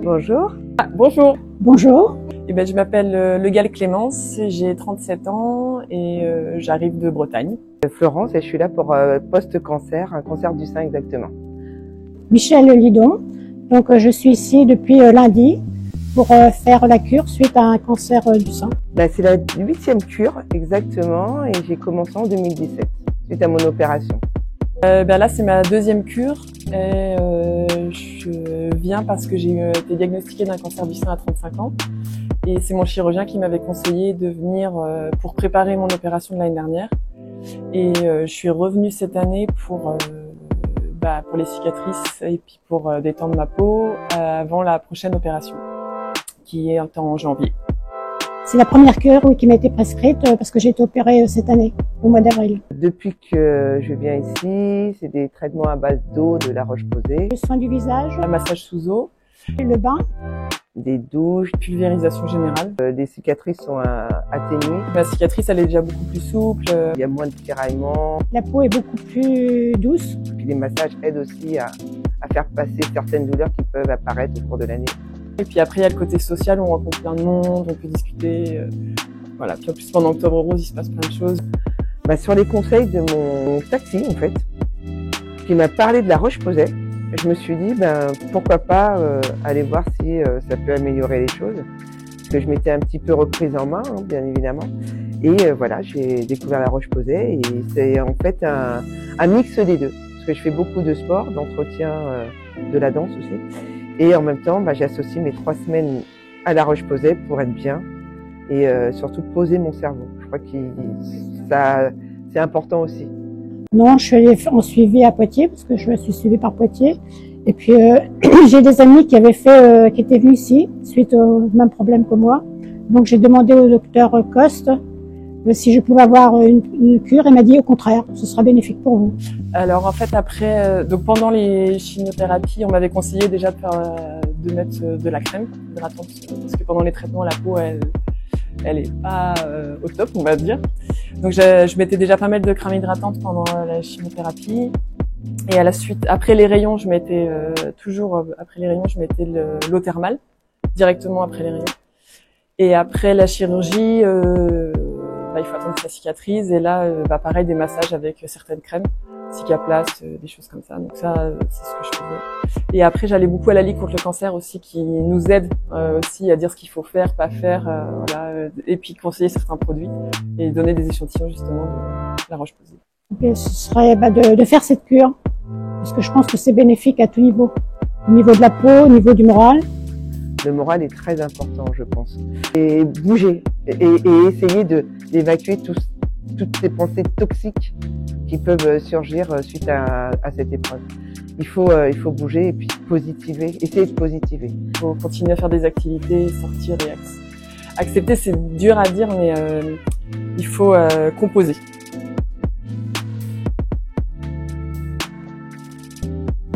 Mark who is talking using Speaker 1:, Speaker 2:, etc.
Speaker 1: Bonjour.
Speaker 2: Bonjour.
Speaker 3: Bonjour.
Speaker 2: Je m'appelle Le Gall Clémence, j'ai 37 ans et j'arrive de Bretagne.
Speaker 1: Florence, et je suis là pour post-cancer, un cancer du sein exactement.
Speaker 3: Michel Lidon. Donc je suis ici depuis lundi pour faire la cure suite à un cancer du sein.
Speaker 1: C'est la 8e cure exactement et j'ai commencé en 2017 suite à mon opération.
Speaker 2: Là c'est ma 2e cure et je viens parce que j'ai été diagnostiquée d'un cancer du sein à 35 ans et c'est mon chirurgien qui m'avait conseillé de venir pour préparer mon opération de l'année dernière et je suis revenue cette année pour les cicatrices et puis pour détendre ma peau avant la prochaine opération qui est en janvier.
Speaker 3: C'est la première cure qui m'a été prescrite parce que j'ai été opérée cette année, au mois d'avril.
Speaker 1: Depuis que je viens ici, c'est des traitements à base d'eau, de la roche-posay.
Speaker 3: Le soin du visage,
Speaker 2: Un massage sous eau,
Speaker 3: le bain,
Speaker 1: des douches,
Speaker 2: pulvérisation générale.
Speaker 1: les cicatrices sont atténuées.
Speaker 2: Ma cicatrice elle est déjà beaucoup plus souple.
Speaker 1: Il y a moins de tiraillements.
Speaker 3: la peau est beaucoup plus douce.
Speaker 1: Puis les massages aident aussi à faire passer certaines douleurs qui peuvent apparaître au cours de l'année.
Speaker 2: Et puis après il y a le côté social, on rencontre plein de monde, on peut discuter. Voilà. Puis en plus pendant Octobre Rose il se passe plein de choses.
Speaker 1: Sur les conseils de mon taxi en fait, qui m'a parlé de la roche-posay, je me suis dit pourquoi pas aller voir si ça peut améliorer les choses, parce que je m'étais un petit peu reprise en main, bien évidemment, et voilà, j'ai découvert la roche-posay et c'est en fait un mix des deux, parce que je fais beaucoup de sport, d'entretien, de la danse aussi, et en même temps j'associe mes 3 semaines à la roche-posay pour être bien et surtout poser mon cerveau. Je crois que c'est important aussi.
Speaker 3: Non, je suis allée en suivi à Poitiers parce que je me suis suivie par Poitiers. Et puis j'ai des amis qui avaient qui étaient venus ici suite au même problème que moi. Donc j'ai demandé au docteur Coste si je pouvais avoir une cure. Il m'a dit au contraire, ce sera bénéfique pour vous.
Speaker 2: Alors en fait après, donc pendant les chimiothérapies, on m'avait conseillé déjà de mettre de la crème hydratante parce que pendant les traitements la peau elle est pas au top, on va dire. Donc je mettais déjà pas mal de crème hydratante pendant la chimiothérapie. Et à la suite, après les rayons, je mettais l'eau thermale directement après les rayons. Et après la chirurgie, il faut attendre que ça cicatrise. Et là, pareil, des massages avec certaines crèmes, Cicaplast, des choses comme ça. Donc ça, c'est ce que je faisais. Et après, j'allais beaucoup à la Ligue contre le cancer aussi, qui nous aide aussi à dire ce qu'il faut faire, pas faire, voilà. Et puis conseiller certains produits et donner des échantillons justement de la roche-posay.
Speaker 3: Donc, ce serait de faire cette cure parce que je pense que c'est bénéfique à tout niveau. Au niveau de la peau, au niveau du moral.
Speaker 1: Le moral est très important, je pense. Et bouger et essayer d'évacuer toutes ces pensées toxiques qui peuvent surgir suite à cette épreuve. Il faut bouger et puis positiver, essayer de positiver.
Speaker 2: Il faut continuer à faire des activités, sortir et accepter. C'est dur à dire, mais il faut composer.